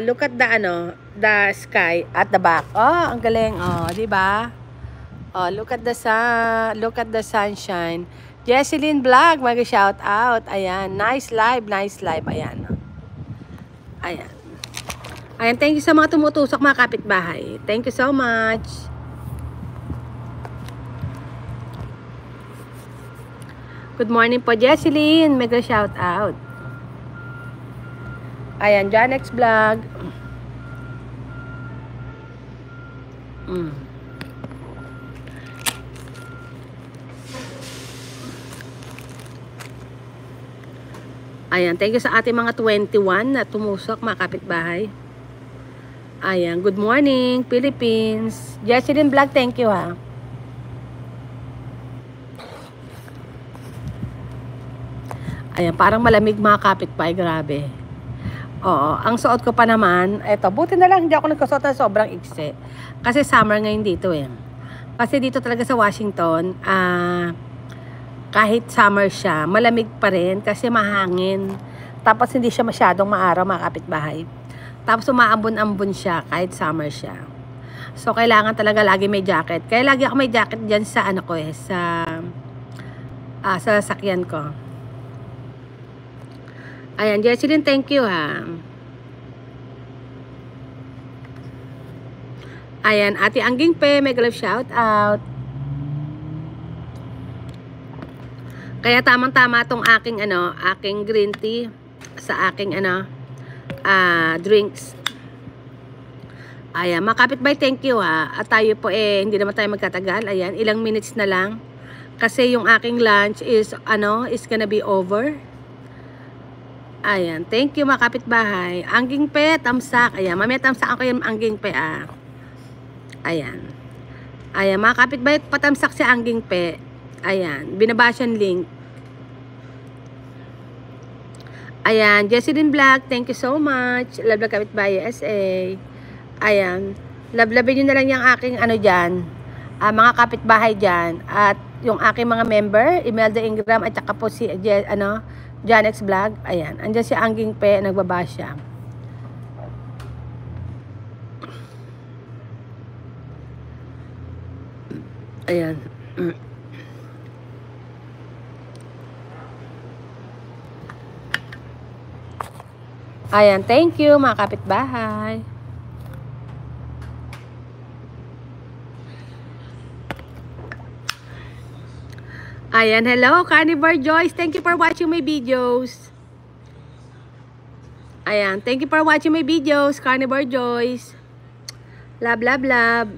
Look at the sky at the back. Oh, ang galing. Oh, di ba? Oh, look at the sun, look at the sunshine. Jesselyn Vlog, mag-shout out. Ayan, nice live, nice live. Ayan. Ayan. Ayan, thank you sa mga tumutusok mga kapitbahay. Thank you so much. Good morning po, Jesselyn. Mega shout out. Ayan, Janex Vlog. Ayan, thank you sa ating mga 21 na tumusok, mga kapitbahay. Ayan, good morning, Philippines. Jesselyn Vlog, thank you ha. Ayan, parang malamig mga kapitbahay, grabe. Oo, ang suot ko pa naman, eto, buti na lang hindi ako nagkasuot na sobrang iksi. Kasi summer ngayon dito eh. Kasi dito talaga sa Washington, kahit summer siya, malamig pa rin kasi mahangin. Tapos hindi siya masyadong maaraw mga kapitbahay. Tapos umaambon-ambon siya kahit summer siya. So kailangan talaga lagi may jacket. Kaya lagi ako may jacket dyan sa ano ko eh, sa sasakyan ko. Ayan, Jesselyn, thank you ha. Ayan, Ate Angging Pe, mega love shout out. Kaya tamang-tama tong aking aking green tea sa aking drinks. Ayan, mga kapitbahay, thank you ha. At tayo po hindi naman tayo magtatagal. Ayan, ilang minutes na lang. Kasi yung aking lunch is gonna be over. Ayan, thank you mga kapitbahay. Angging Pe, tamsak. Ayan, mamaya tamsak ako yung Angging Pe Ayan. Ayan, mga kapitbahay, patamsak si Angging Pe. Ayan, binabasyan link. Ayan, Jesselyn Vlog, thank you so much. Love na kapitbahay SA. Ayan, love-labin nyo na lang yung aking dyan, mga kapitbahay dyan. At yung aking mga member, Imelda Ingram, at saka po si Janex Vlog. Ayan, andyan si Angging Pe, nagbabasya. Ayan. Ayan, thank you mga kapitbahay. Ayan, hello Carnivore Joyce. Thank you for watching my videos. Ayan, thank you for watching my videos, Carnivore Joyce. Love, love, love.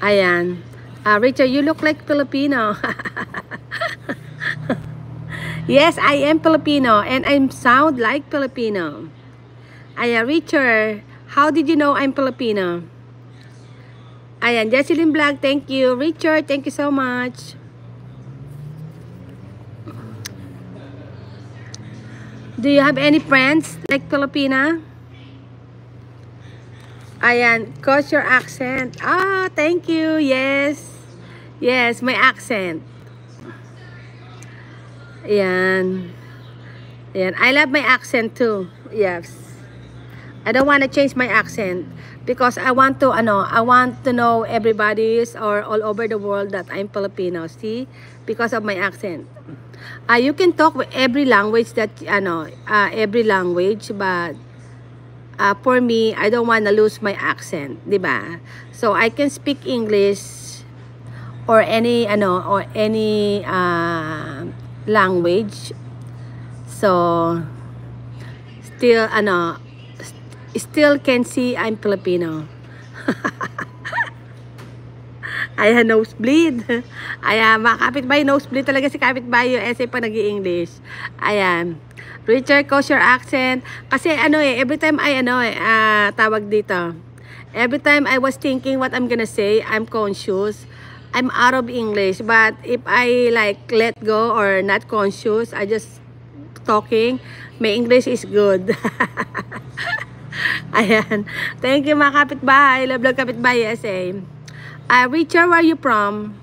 Ayan. Richard, you look like Filipino. Yes, I am Filipino and I sound like Filipino. Ayan, Richard, how did you know I'm Filipino? Ayan, Jesselyn Vlog, thank you. Richard, thank you so much. Do you have any friends like Filipina? Ayan, cause your accent. Thank you. Yes. Yes, my accent. Ayan. Ayan, I love my accent too. Yes. I don't want to change my accent because I want to know everybody's or all over the world that I'm Filipino. See? Because of my accent. You can talk with every language that every language, but for me, I don't want to lose my accent, 'di ba? So I can speak English or any language. So still can see I'm Filipino. Ayan, nosebleed. Ayan, mga kapitbahay, nosebleed talaga si kapitbahay yung essay pa nag-i-English. Ayan. Richard, cause your accent. Kasi every time tawag dito. Every time I was thinking what I'm gonna say, I'm conscious. I'm out of English. But if I let go or not conscious, I just talking, my English is good. Ayan. Thank you mga kapitbahay. Love kapitbahay essay. Richard, where are you from?